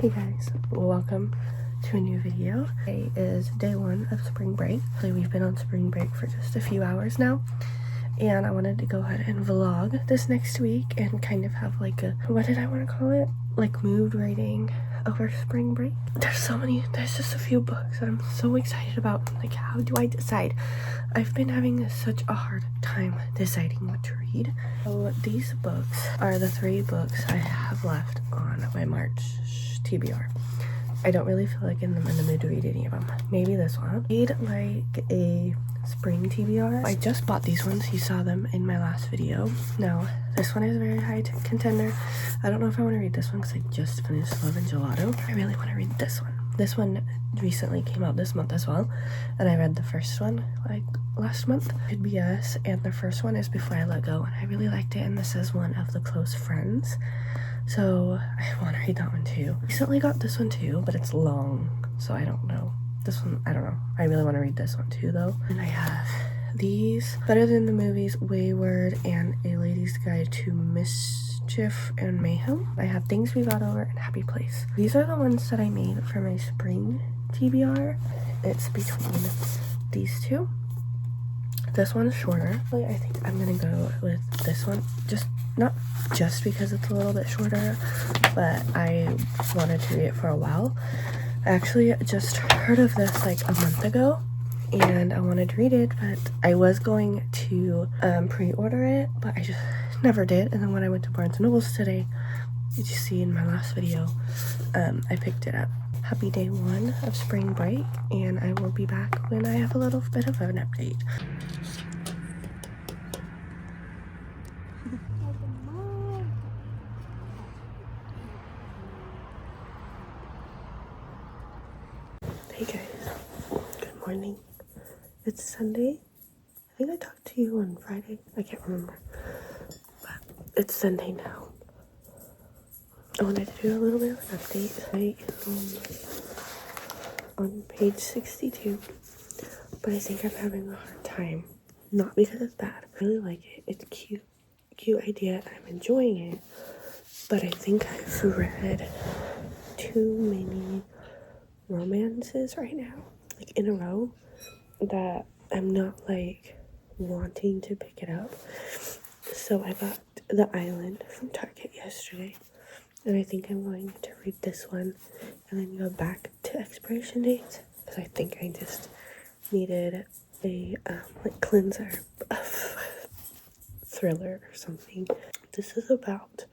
Hey guys, welcome to a new video. Today is day one of spring break. So we've been on spring break for just a few hours now, and I wanted to go ahead and vlog this next week and kind of have like a, what did I want to call it? Like mood rating over spring break. There's just a few books that I'm so excited about. Like, how do I decide? I've been having such a hard time deciding what to read. So these books are the 3 books I have left on my March TBR. I don't really feel like I'm in the mood to read any of them. Maybe this one. I read like a spring TBR. I just bought these ones. You saw them in my last video. Now, this one is a very high contender. I don't know if I want to read this one because I just finished Love and Gelato. I really want to read this one. This one recently came out this month as well, and I read the first one like last month. Could Be Us, and the first one is Before I Let Go, and I really liked it, and this is one of the close friends, so I want to read that one too. Recently got this one too, but it's long, so I don't know. This one, I don't know. I really want to read this one too though. And I have these, Better Than the Movies, Wayward, and A Lady's Guide to Mischief and Mayhem. I have Things We Got Over and Happy Place. These are the ones that I made for my spring TBR. It's between these two. This one's shorter. I think I'm gonna go with this one. Not just because it's a little bit shorter, but I wanted to read it for a while. I actually just heard of this like a month ago, and I wanted to read it, but I was going to pre-order it, but I just never did. And then when I went to Barnes & Nobles today, did you see in my last video, I picked it up. Happy day one of spring break, and I will be back when I have a little bit of an update. Hey guys, good morning. It's Sunday. I think I talked to you on Friday. I can't remember, but it's Sunday now. I wanted to do a little bit of an update. I am on page 62, but I think I'm having a hard time. Not because it's bad. I really like it. It's cute idea. I'm enjoying it, but I think I've read too many romances right now, like in a row, that I'm not like wanting to pick it up. So I got The Island from Target yesterday, and I think I'm going to read this one and then go back to expiration dates, because I think I just needed a like cleanser of thriller or something. This is about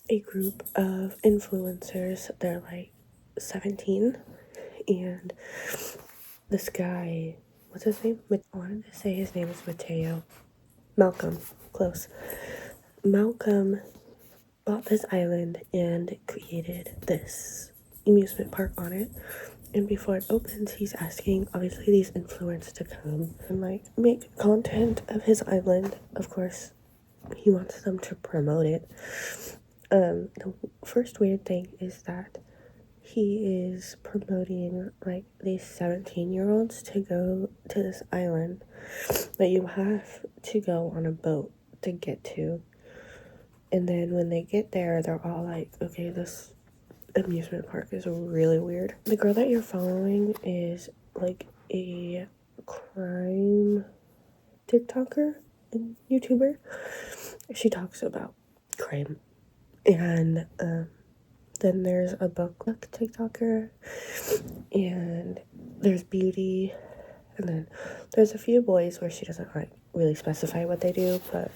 a group of influencers. They're like 17, and this guy, what's his name? I wanted to say his name is Mateo. Malcolm, close. Malcolm bought this island and created this amusement park on it. And before it opens, he's asking, obviously, these influencers to come and like make content of his island. Of course, he wants them to promote it. The first weird thing is that he is promoting like these 17-year-olds to go to this island that you have to go on a boat to get to. And then when they get there, they're all like, okay, this amusement park is really weird. The girl that you're following is like a crime TikToker and YouTuber. She talks about crime. And then there's a book TikToker, and there's beauty, and then there's a few boys where she doesn't like really specify what they do, but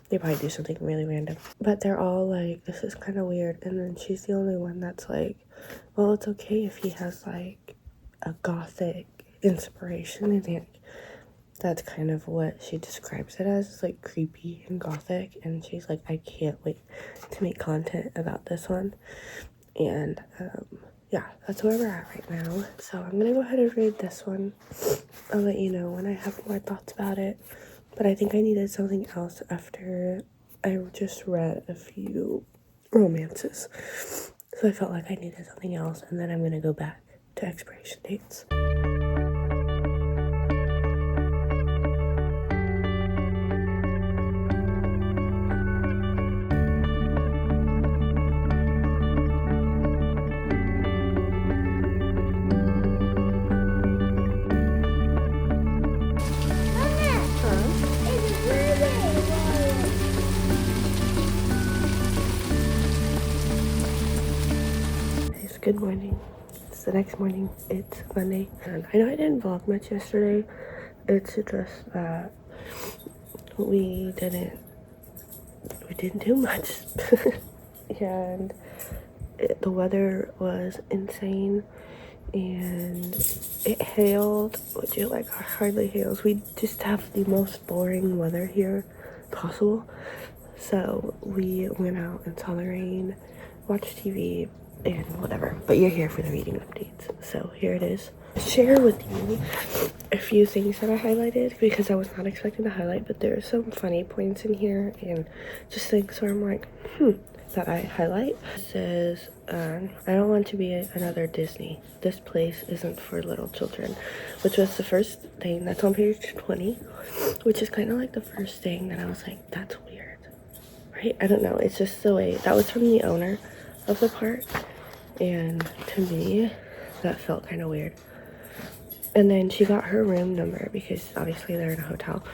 they probably do something really random. But they're all like, this is kind of weird. And then she's the only one that's like, well, it's okay if he has like a gothic inspiration in it. That's kind of what she describes it as. It's like creepy and gothic, and she's like, I can't wait to make content about this one. And yeah, that's where we're at right now. So I'm gonna go ahead and read this one. I'll let you know when I have more thoughts about it. But I think I needed something else after I just read a few romances. So I felt like I needed something else, and then I'm gonna go back to expiration dates. Good morning. It's the next morning. It's Monday. And I know I didn't vlog much yesterday. It's just that we didn't do much. And the weather was insane. And it hailed, which it like hardly hails. We just have the most boring weather here possible. So we went out and saw the rain, watched TV, and whatever. But you're here for the reading updates, so here it is. Share with you a few things that I highlighted because I was not expecting to highlight, but there are some funny points in here and just things where I'm like, that I highlight. It says, I don't want to be another Disney. This place isn't for little children, which was the first thing that's on page 20, which is kind of like the first thing that I was like, that's weird, right? I don't know. It's just the way that was from the owner of the park, and to me, that felt kind of weird. And then she got her room number because obviously they're in a hotel,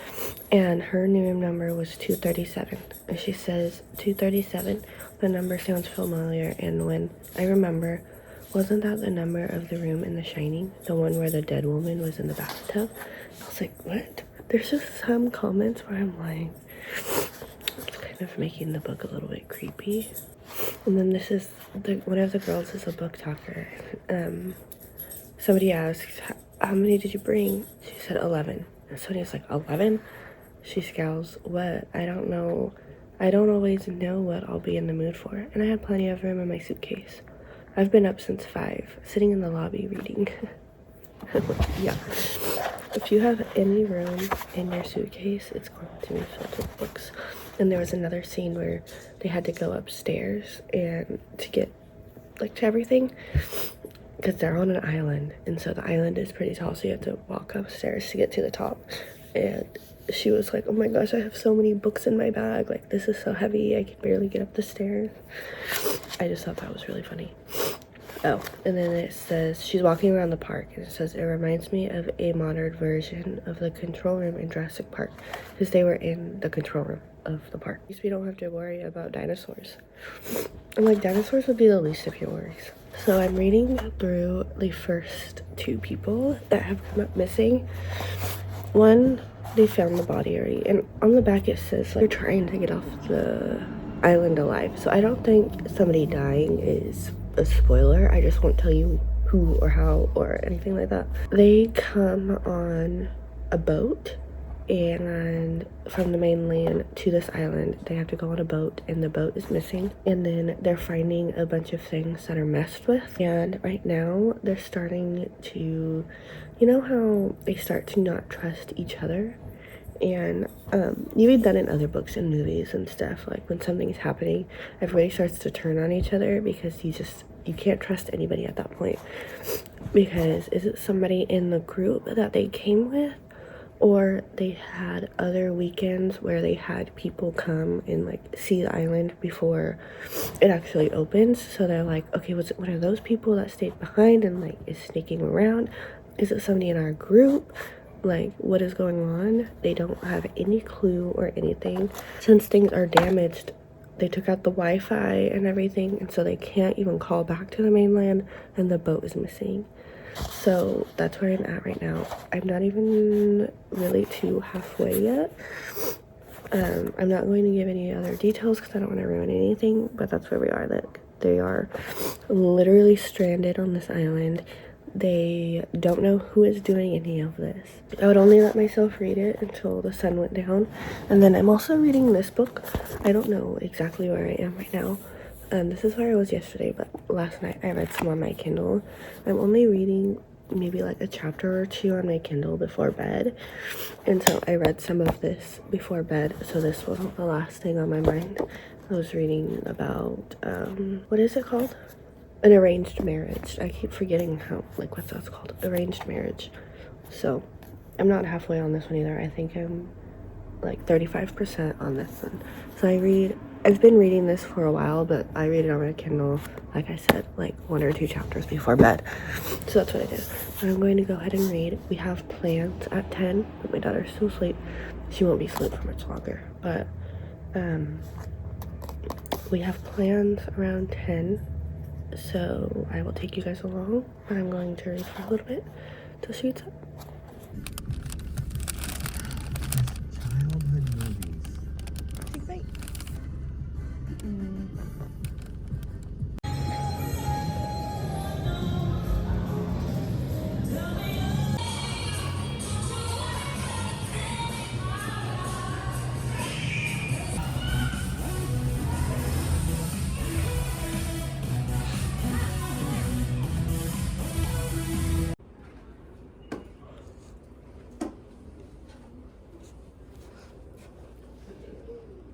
and her new room number was 237. And she says, 237, the number sounds familiar. And when I remember, wasn't that the number of the room in The Shining? The one where the dead woman was in the bathtub? I was like, what? There's just some comments where I'm like, it's kind of making the book a little bit creepy. And then this is, one of the girls is a book talker. Somebody asks, how many did you bring? She said 11. And somebody was like, 11? She scowls, what? I don't know. I don't always know what I'll be in the mood for. And I had plenty of room in my suitcase. I've been up since 5, sitting in the lobby reading. Yeah. If you have any room in your suitcase, it's going to be filled with books. And there was another scene where they had to go upstairs and to get like to everything because they're on an island, and so the island is pretty tall, so you have to walk upstairs to get to the top. And she was like, oh my gosh, I have so many books in my bag, like this is so heavy, I can barely get up the stairs. I just thought that was really funny. Oh, and then it says she's walking around the park, and it says it reminds me of a modern version of the control room in Jurassic Park, because they were in the control room of the park. At least we don't have to worry about dinosaurs. I'm like, dinosaurs would be the least of your worries. So I'm reading through the first 2 people that have come up missing. One, they found the body already, and on the back it says like, they're trying to get off the island alive. So I don't think somebody dying is a spoiler. I just won't tell you who or how or anything like that. They come on a boat, and from the mainland to this island they have to go on a boat, and the boat is missing, and then they're finding a bunch of things that are messed with. And right now they're starting to, you know how they start to not trust each other, and you read that in other books and movies and stuff, like when something's happening everybody starts to turn on each other because you can't trust anybody at that point, because is it somebody in the group that they came with, or they had other weekends where they had people come and like see the island before it actually opens. So they're like, okay, what are those people that stayed behind and like is sneaking around? Is it somebody in our group? Like, what is going on? They don't have any clue or anything. Since things are damaged, they took out the Wi-Fi and everything, and so they can't even call back to the mainland, and the boat is missing. So that's where I'm at right now. I'm not even really too halfway yet. I'm not going to give any other details because I don't want to ruin anything, but that's where we are. Like, they are literally stranded on this island. They don't know who is doing any of this. I would only let myself read it until the sun went down. And then I'm also reading this book. I don't know exactly where I am right now. This is where I was yesterday, but last night I read some on my Kindle. I'm only reading maybe like a chapter or 2 on my Kindle before bed, and so I read some of this before bed, so this wasn't the last thing on my mind. I was reading about what is it called? An arranged marriage. I keep forgetting how, like, what that's called. Arranged marriage. So I'm not halfway on this one either. I think I'm like 35% on this one. So I've been reading this for a while, but I read it on my Kindle, like I said, like 1 or 2 chapters before bed. So that's what I did. I'm going to go ahead and read. We have plans at 10, but my daughter's still asleep. She won't be asleep for much longer, but we have plans around 10, so I will take you guys along, but I'm going to read for a little bit till she gets up. Childhood movies. Take bite.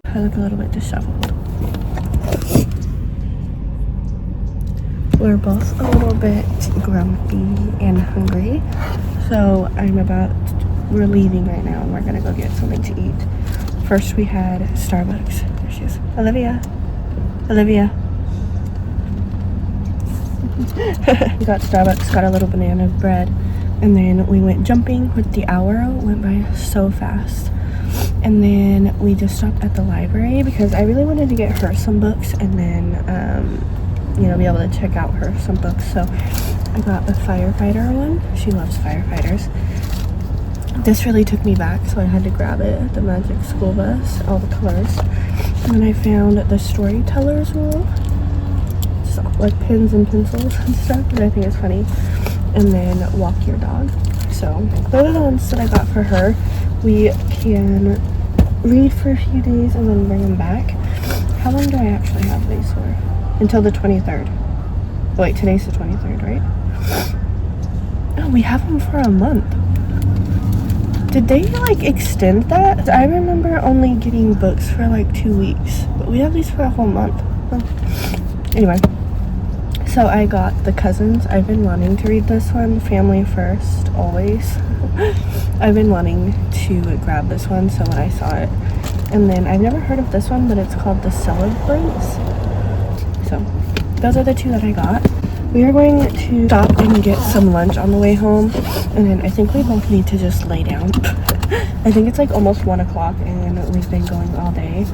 I look a little bit disheveled. We're both a little bit grumpy and hungry, so we're leaving right now and we're gonna go get something to eat. First we had Starbucks. There she is. Olivia. Olivia. We got Starbucks, got a little banana bread, and then we went jumping. With the hour went by so fast. And then we just stopped at the library because I really wanted to get her some books and then be able to check out her some books. So I got the firefighter one. She loves firefighters. This really took me back, so I had to grab it at the Magic School Bus, all the colors. And then I found the Storyteller's Rule, so, like pens and pencils and stuff, and I think it's funny. And then Walk Your Dog. So those are the ones that I got for her. We can read for a few days and then bring them back. How long do I actually have these for? Until the 23rd. Wait, today's the 23rd, right? Oh, we have them for a month. Did they like extend that? I remember only getting books for like 2 weeks, but we have these for a whole month. Anyway, so I got The Cousins. I've been wanting to read this one. Family first, always. I've been wanting to grab this one, so when I saw it. And then I've never heard of this one, but it's called The Celebrants. So those are the two that I got. We are going to stop and get some lunch on the way home, and then I think we both need to just lay down. I think it's like almost 1 o'clock and we've been going all day,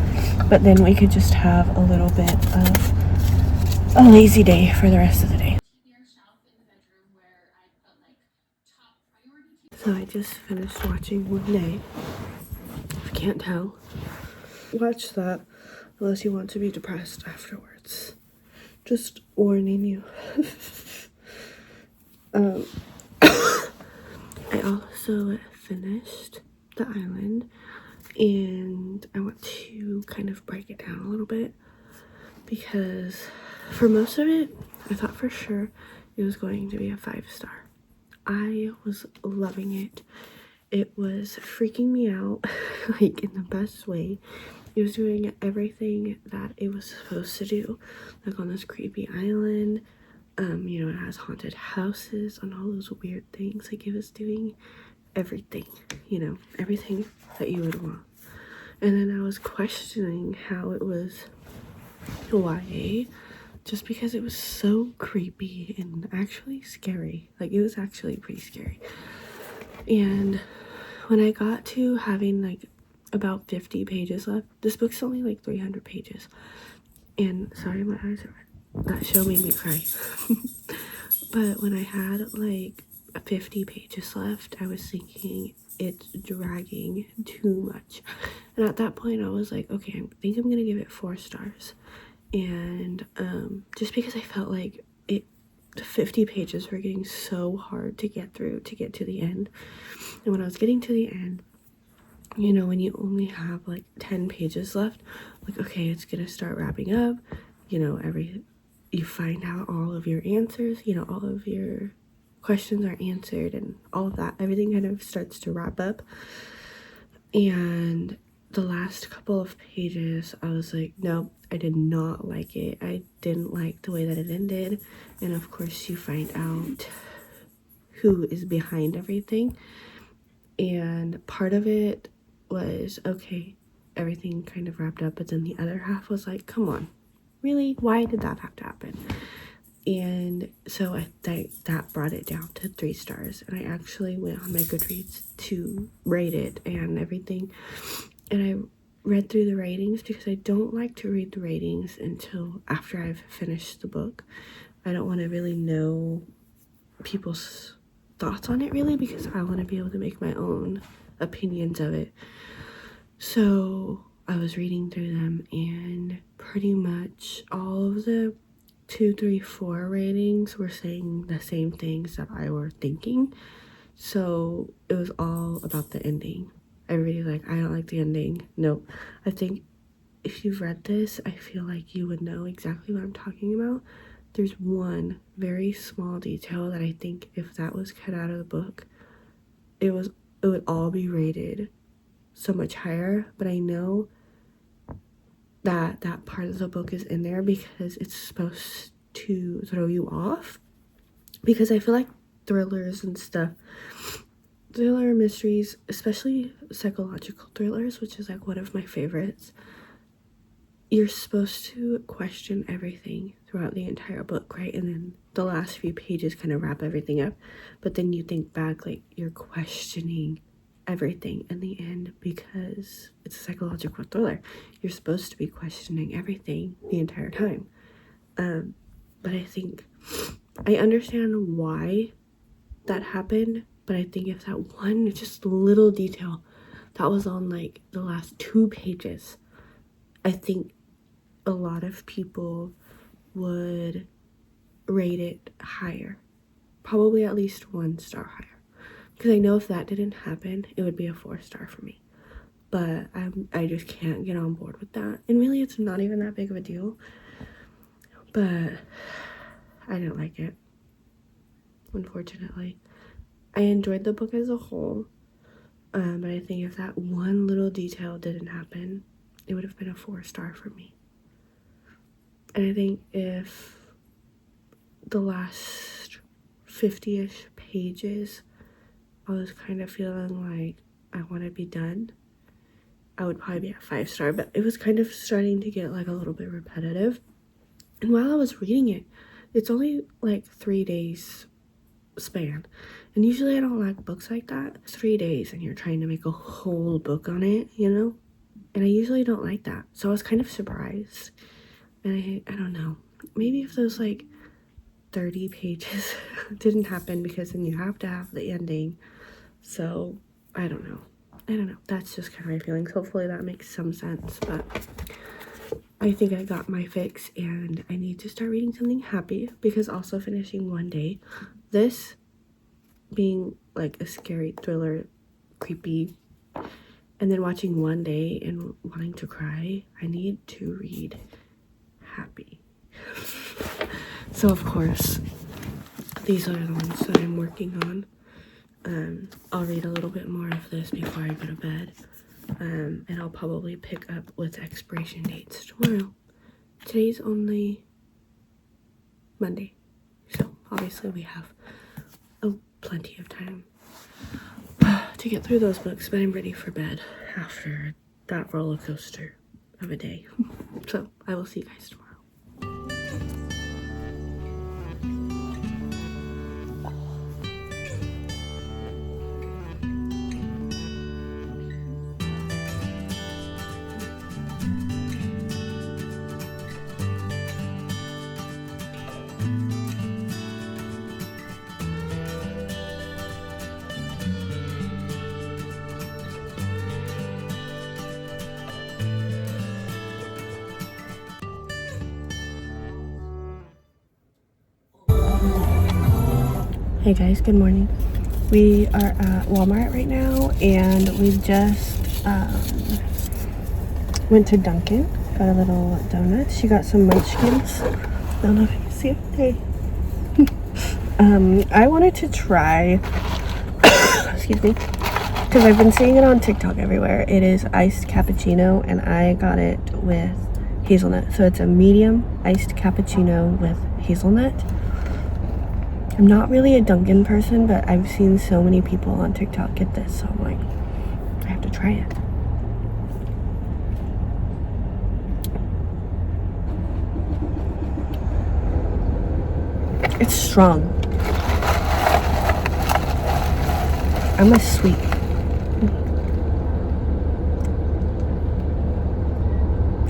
but then we could just have a little bit of a lazy day for the rest of the day. So I just finished watching One Day. If you can't tell, watch that unless you want to be depressed afterwards. Just warning you. I also finished The Island, and I want to kind of break it down a little bit because for most of it, I thought for sure it was going to be a 5-star. I was loving it. It was freaking me out, like in the best way. It was doing everything that it was supposed to do, like on this creepy island. It has haunted houses and all those weird things. Like it was doing everything, everything that you would want. And then I was questioning how it was YA, just because it was so creepy and actually scary. Like it was actually pretty scary. And when I got to having like about 50 pages left, this book's only like 300 pages. And sorry, my eyes are red. That show made me cry. But when I had like 50 pages left, I was thinking it's dragging too much. And at that point I was like, okay, I think I'm gonna give it 4 stars. And just because I felt like the 50 pages were getting so hard to get through to get to the end. And when I was getting to the end, when you only have like 10 pages left, like, okay, it's gonna start wrapping up, you find out all of your answers, all of your questions are answered and all of that, everything kind of starts to wrap up. And the last couple of pages, I was like, nope, I did not like it. I didn't like the way that it ended. And of course you find out who is behind everything. And part of it was, okay, everything kind of wrapped up, but then the other half was like, come on, really? Why did that have to happen? And so that brought it down to 3 stars. And I actually went on my Goodreads to rate it and everything. And I read through the ratings because I don't like to read the ratings until after I've finished the book. I don't want to really know people's thoughts on it really, because I want to be able to make my own opinions of it. So I was reading through them, and pretty much all of the 2, 3, 4 ratings were saying the same things that I were thinking. So it was all about the ending. Everybody's like, I don't like the ending. No, I think if you've read this, I feel like you would know exactly what I'm talking about. There's one very small detail that I think if that was cut out of the book, it would all be rated so much higher. But I know that that part of the book is in there because it's supposed to throw you off. Because I feel like thrillers and stuff, thriller mysteries, especially psychological thrillers, which is like one of my favorites, you're supposed to question everything throughout the entire book, right? And then the last few pages kind of wrap everything up. But then you think back, like, you're questioning everything in the end because it's a psychological thriller. You're supposed to be questioning everything the entire time. But I think I understand why that happened, but I think if that one just little detail that was on like the last 2 pages, I think a lot of people would rate it higher, probably at least 1 star higher, because I know if that didn't happen, it would be a 4 star for me. But I just can't get on board with that, and really it's not even that big of a deal, but I didn't like it, unfortunately. I enjoyed the book as a whole, but I think if that one little detail didn't happen, it would have been a 4 star for me. And I think if the last 50-ish pages, I was kind of feeling like I want to be done, I would probably be at 5 star, but it was kind of starting to get like a little bit repetitive. And while I was reading it, it's only like 3 days span. And usually I don't like books like that. It's 3 days and you're trying to make a whole book on it, you know? And I usually don't like that. So I was kind of surprised. And I don't know. Maybe if those like 30 pages didn't happen, because then you have to have the ending. So I don't know. That's just kind of my feelings. Hopefully that makes some sense. But I think I got my fix and I need to start reading something happy, because also finishing One Day, this being like a scary thriller, creepy, and then watching One Day and wanting to cry, I need to read happy. So of course, these are the ones that I'm working on. I'll read a little bit more of this before I go to bed. And I'll probably pick up with expiration dates tomorrow. Today's only Monday, so obviously we have plenty of time to get through those books, but I'm ready for bed after that roller coaster of a day. So I will see you guys tomorrow. Hey guys, good morning. We are at Walmart right now, and we just went to Dunkin', got a little donut. She got some munchkins. I don't know if you can see it. Hey. I wanted to try, excuse me, because I've been seeing it on TikTok everywhere. It is iced cappuccino, and I got it with hazelnut. So it's a medium iced cappuccino with hazelnut. I'm not really a Dunkin' person, but I've seen so many people on TikTok get this, so I'm like, I have to try it. It's strong. I'm a sweet.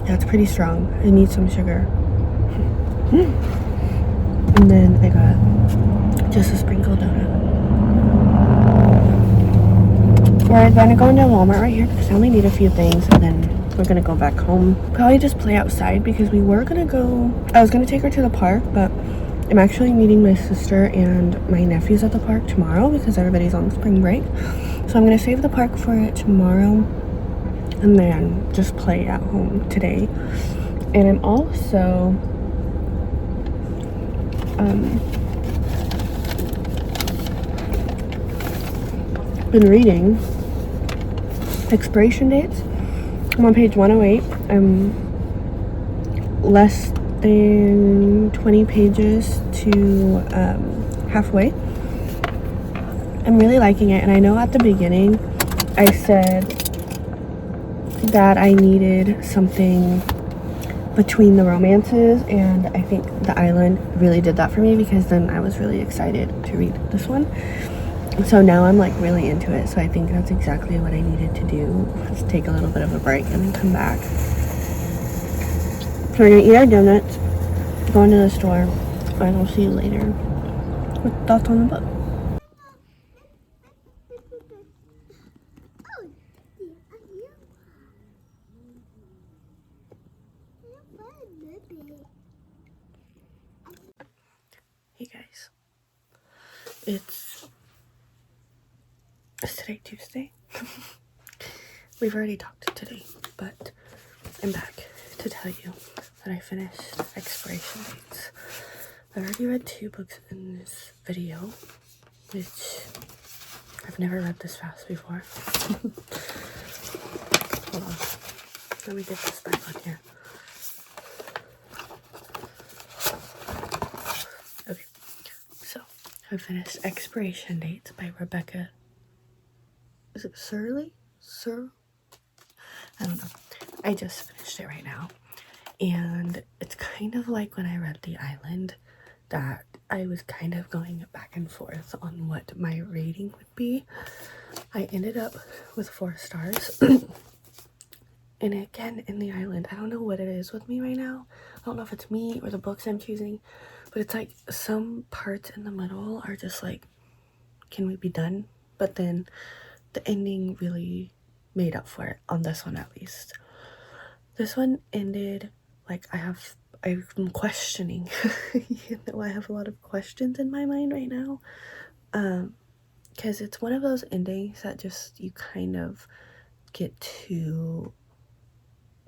Yeah, it's pretty strong. I need some sugar. And then I got just a sprinkle donut. We're gonna go into Walmart right here because I only need a few things, and then we're gonna go back home. Probably just play outside because we were gonna go. I was gonna take her to the park, but I'm actually meeting my sister and my nephews at the park tomorrow because everybody's on spring break. So I'm gonna save the park for tomorrow and then just play at home today. And I'm also been reading expiration dates. I'm on page 108. I'm less than 20 pages to halfway. I'm really liking it, and I know at the beginning I said that I needed something between the romances, and I think The Island really did that for me because then I was really excited to read this one. So now I'm like really into it, so I think that's exactly what I needed to do. Just take a little bit of a break and then come back. So we're gonna eat our donuts, go into the store, and I'll see you later with thoughts on the book. Hey guys, it's today Tuesday. We've already talked today, but I'm back to tell you that I finished expiration dates. I already read 2 books in this video, which I've never read this fast before. Hold on, let me get this back on here. Okay, so I finished Expiration Dates by Rebecca. Is it Surley? I don't know. I just finished it right now. And it's kind of like when I read The Island, that I was kind of going back and forth on what my rating would be. I ended up with 4 stars. And again, in The Island, I don't know what it is with me right now. I don't know if it's me or the books I'm choosing, but it's like some parts in the middle are just like, can we be done? But then the ending really made up for it, on this one at least. This one ended like I'm questioning. You know, I have a lot of questions in my mind right now, because it's one of those endings that just you kind of get to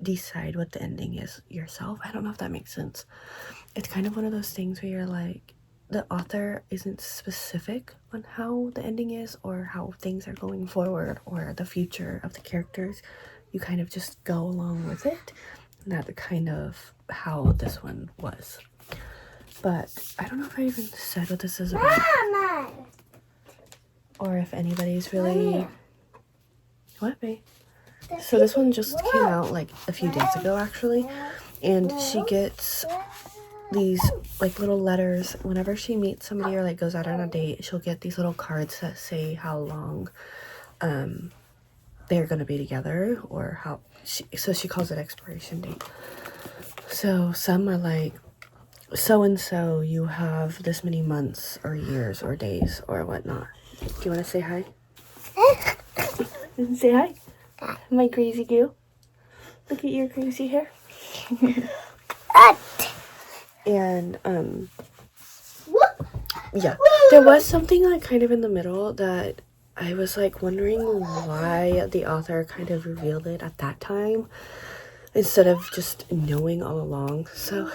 decide what the ending is yourself. I don't know if that makes sense. It's kind of one of those things where you're like, the author isn't specific on how the ending is or how things are going forward or the future of the characters. You kind of just go along with it. And that's kind of how this one was. But I don't know if I even said what this is about. Mama! Or if anybody's really... What, babe? So this one just came out like a few days ago, actually. And she gets these like little letters whenever she meets somebody or like goes out on a date. She'll get these little cards that say how long they're gonna be together, or how so she calls it expiration date. So some are like, so and so, you have this many months or years or days or whatnot. Do you want to say hi? Say hi. My crazy goo. Look at your crazy hair. And yeah, there was something like kind of in the middle that I was like wondering why the author kind of revealed it at that time instead of just knowing all along. So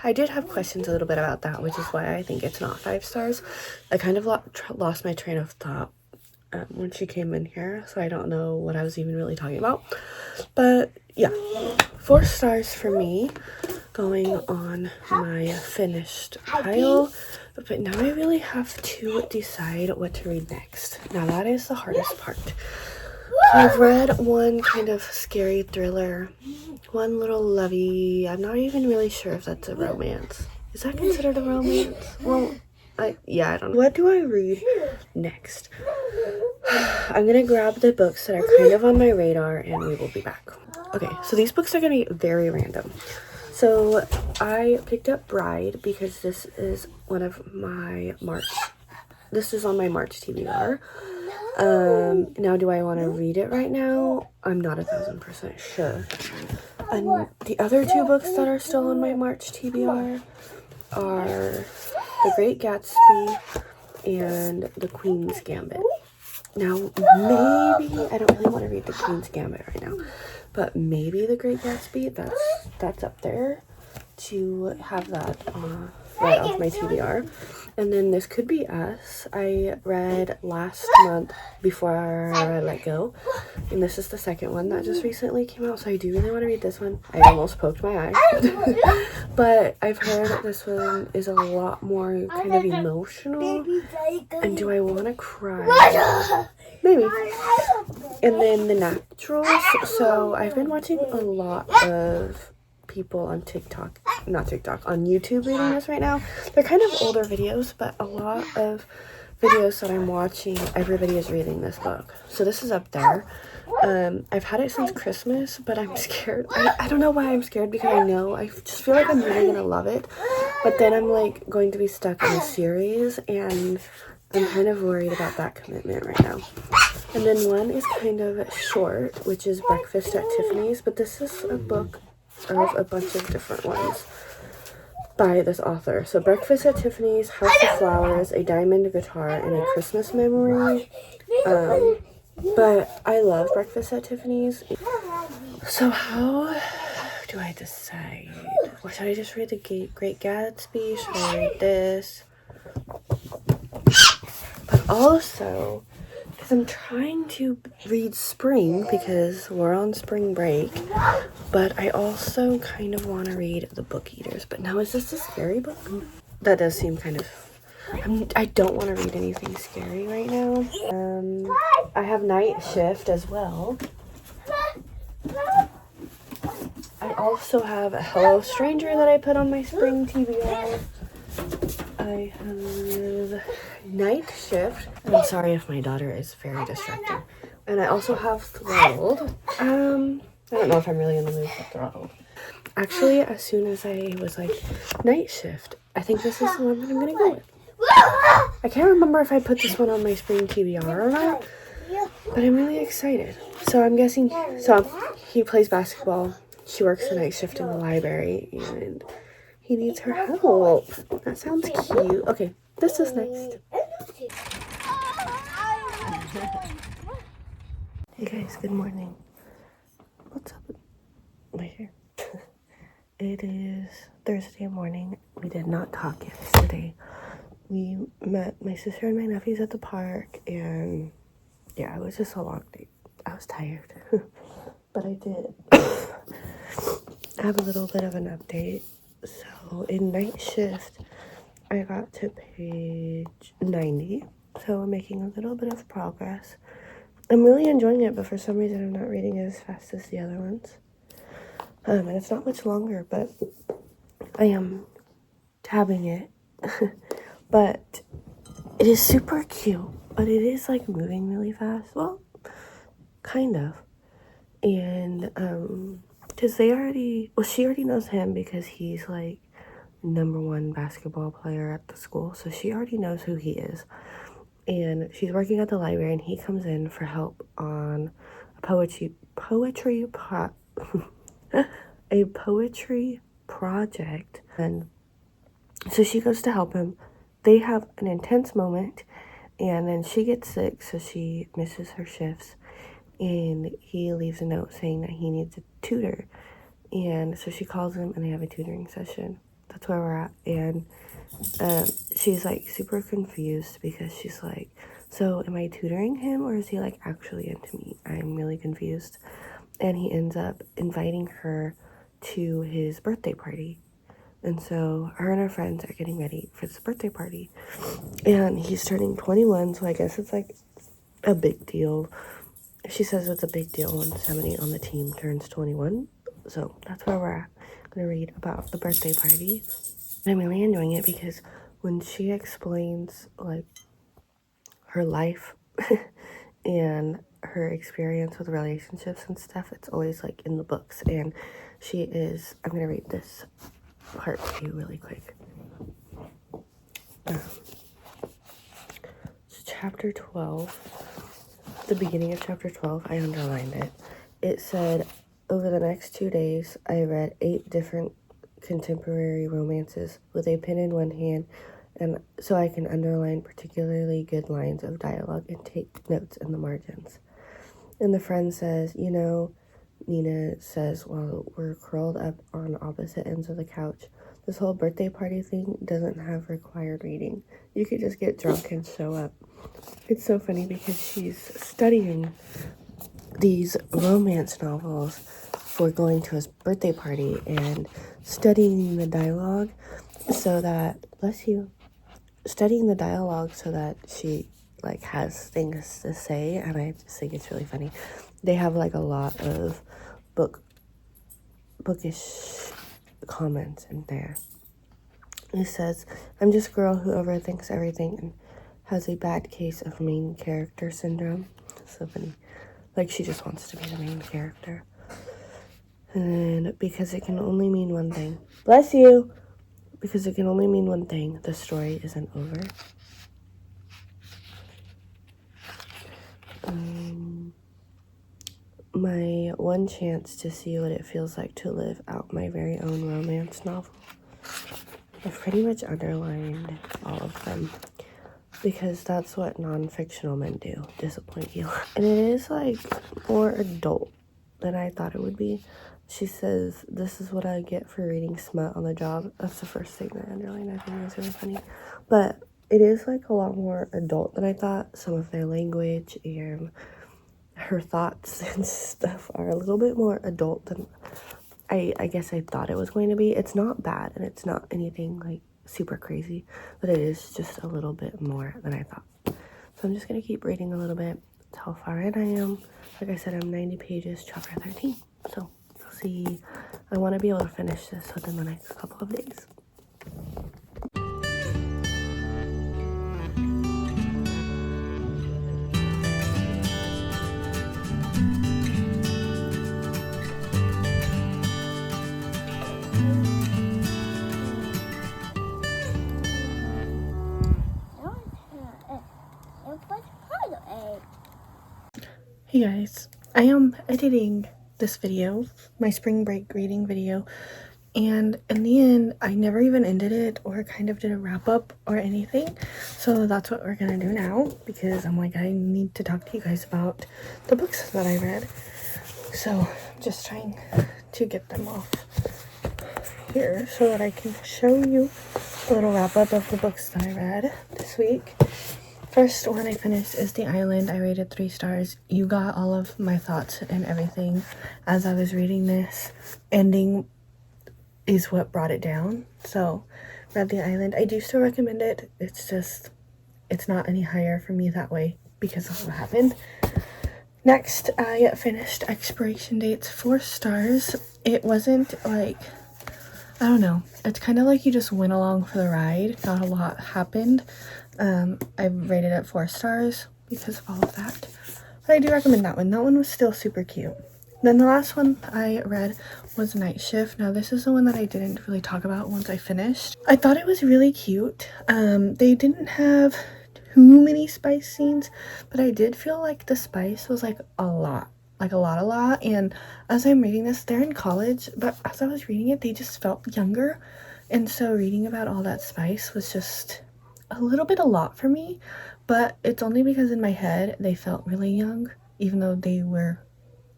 I did have questions a little bit about that, which is why I think it's not 5 stars. I kind of lost my train of thought when she came in here, so I don't know what I was even really talking about. But yeah, 4 stars for me going on my finished pile. But now I really have to decide what to read next. Now that is the hardest part. So I've read one kind of scary thriller, one little lovey. I'm not even really sure if that's a romance. Is that considered a romance? Well, I don't know. What do I read next? I'm gonna grab the books that are kind of on my radar and we will be back. Okay, so these books are gonna be very random. So I picked up Bride because this is one of my March. This is on my March TBR. Now do I want to read it right now? I'm not 1000% sure. And the other two books that are still on my March TBR are The Great Gatsby and The Queen's Gambit. Now, maybe I don't really want to read The Queen's Gambit right now, but maybe The Great Gatsby. That's up there to have that right off my TBR. And then This Could Be Us. I read last month before I let go, and this is the second one that just recently came out. So I do really want to read this one. I almost poked my eye, but I've heard that this one is a lot more kind of emotional. And do I want to cry? Maybe. And then The Naturals. So I've been watching a lot of people on on YouTube reading this right now. They're kind of older videos, but a lot of videos that I'm watching, everybody is reading this book. So this is up there. I've had it since Christmas, but I'm scared. I don't know why I'm scared, because I just feel like I'm really gonna love it, but then I'm like going to be stuck in a series, and I'm kind of worried about that commitment right now. And then one is kind of short, which is Breakfast at Tiffany's, but this is a book of a bunch of different ones by this author. So Breakfast at Tiffany's, House of Flowers, A Diamond Guitar, and A Christmas Memory. But I love Breakfast at Tiffany's. So how do I decide? Or should I just read The Great Gatsby? Should I read this? But also, because I'm trying to read Spring because we're on spring break, but I also kind of want to read The Book Eaters. But now, is this a scary book? That does seem kind of... I don't want to read anything scary right now. I have Night Shift as well. I also have a Hello Stranger that I put on my spring TBR. I have Night Shift. I'm sorry if my daughter is very distracting. And I also have Throttled. I don't know if I'm really in the mood for Throttled. Actually, as soon as I was like, Night Shift, I think this is the one that I'm gonna go with. I can't remember if I put this one on my spring TBR or not, but I'm really excited. So I'm guessing, he plays basketball. She works the night shift in the library, and he needs her help. That sounds cute. Okay, this is next. Hey guys, good morning. What's up? Right here. It is Thursday morning. We did not talk yesterday. We met my sister and my nephews at the park, and yeah, it was just a long day. I was tired, but I did have a little bit of an update. So in Night Shift, I got to page 90, so I'm making a little bit of progress. I'm really enjoying it, but for some reason I'm not reading it as fast as the other ones. And it's not much longer, but I am tabbing it. But it is super cute, but it is like moving really fast. Well, kind of. And because she already knows him because he's like #1 basketball player at the school, so she already knows who he is. And she's working at the library, and he comes in for help on a poetry project. And so she goes to help him. They have an intense moment, and then she gets sick, so she misses her shifts, and he leaves a note saying that he needs a tutor. And so she calls him, and they have a tutoring session. That's where we're at. And she's like super confused because she's like, so am I tutoring him, or is he like actually into me? I'm really confused. And he ends up inviting her to his birthday party. And so her and her friends are getting ready for this birthday party. And he's turning 21, so I guess it's like a big deal. She says it's a big deal when somebody on the team turns 21. So that's where we're at. I'm going to read about the birthday party. I'm really enjoying it because when she explains like her life and her experience with relationships and stuff, it's always like in the books. And I'm gonna read this part to you really quick. It's chapter 12, the beginning of chapter 12, I underlined it. It said, over the next 2 days, I read 8 different contemporary romances with a pen in one hand, and so I can underline particularly good lines of dialogue and take notes in the margins. And the friend says, you know, Nina says while we're curled up on opposite ends of the couch, this whole birthday party thing doesn't have required reading. You could just get drunk and show up. It's so funny because she's studying these romance novels for going to his birthday party and studying the dialogue so that, bless you, studying the dialogue so that she like has things to say, and I just think it's really funny. They have like a lot of bookish comments in there. It says, I'm just a girl who overthinks everything and has a bad case of main character syndrome. So funny. Like she just wants to be the main character. And because it can only mean one thing. Bless you! Because it can only mean one thing. The story isn't over. My one chance to see what it feels like to live out my very own romance novel. I've pretty much underlined all of them because that's what non-fictional men do, disappoint you. And it is like more adult than I thought it would be. She says, this is what I get for reading smut on the job. That's the first thing that I underlined. I think it was really funny. But it is like a lot more adult than I thought. Some of their language and her thoughts and stuff are a little bit more adult than I guess I thought it was going to be. It's not bad and it's not anything like super crazy, but it is just a little bit more than I thought. So I'm just going to keep reading a little bit. That's how far in I am. Like I said, I'm 90 pages, chapter 13. So we'll see. I want to be able to finish this within the next couple of days. Hey guys, I am editing this video, my spring break reading video, and in the end, I never even ended it or kind of did a wrap up or anything. So that's what we're gonna do now because I'm like, I need to talk to you guys about the books that I read. So I'm just trying to get them off here so that I can show you a little wrap up of the books that I read this week. First one I finished is The Island. I rated 3 stars. You got all of my thoughts and everything as I was reading this. Ending is what brought it down. So, read The Island. I do still recommend it. It's just, it's not any higher for me that way because of what happened. Next, I finished Expiration Dates, 4 stars. It wasn't like, I don't know. It's kind of like you just went along for the ride. Not a lot happened. I rated it 4 stars because of all of that. But I do recommend that one. That one was still super cute. Then the last one I read was Night Shift. Now this is the one that I didn't really talk about once I finished. I thought it was really cute. They didn't have too many spice scenes, but I did feel like the spice was like a lot. Like a lot. And as I'm reading this, they're in college, but as I was reading it, they just felt younger. And so reading about all that spice was just a little bit a lot for me, but it's only because in my head they felt really young, even though they were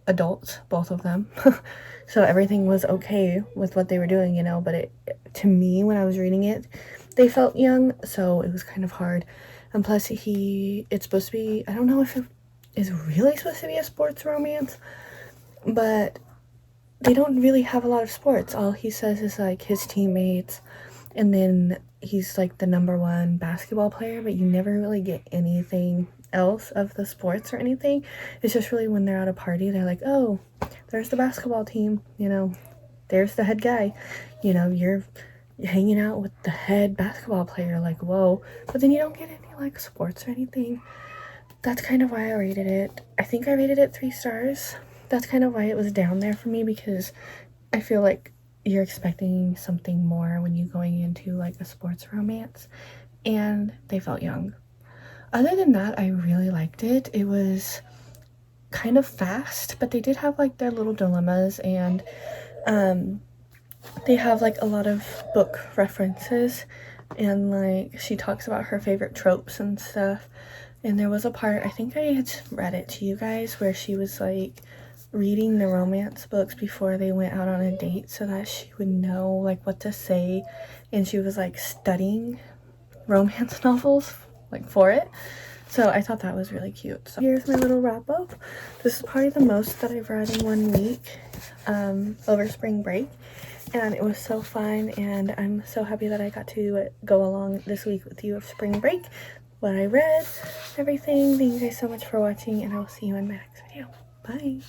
adults, both of them. So everything was okay with what they were doing, you know, but to me, when I was reading it, they felt young, so it was kind of hard. And plus it's supposed to be, I don't know if it is really supposed to be a sports romance, but they don't really have a lot of sports. All he says is like his teammates, and then he's like the #1 basketball player, but you never really get anything else of the sports or anything. It's just really when they're at a party, they're like, oh, there's the basketball team, you know, there's the head guy, you know, you're hanging out with the head basketball player, like, whoa. But then you don't get any like sports or anything. That's kind of why I rated it. I think I rated it 3 stars. That's kind of why it was down there for me, because I feel like you're expecting something more when you're going into like a sports romance, and they felt young. Other than that, I really liked it. It was kind of fast, but they did have like their little dilemmas, and they have like a lot of book references, and like she talks about her favorite tropes and stuff. And there was a part, I think I had read it to you guys, where she was like reading the romance books before they went out on a date so that she would know like what to say, and she was like studying romance novels like for it. So I thought that was really cute. So here's my little wrap up. This is probably the most that I've read in 1 week over spring break, and it was so fun, and I'm so happy that I got to go along this week with you of spring break, what I read, everything. Thank you guys so much for watching, and I will see you in my next video. Bye.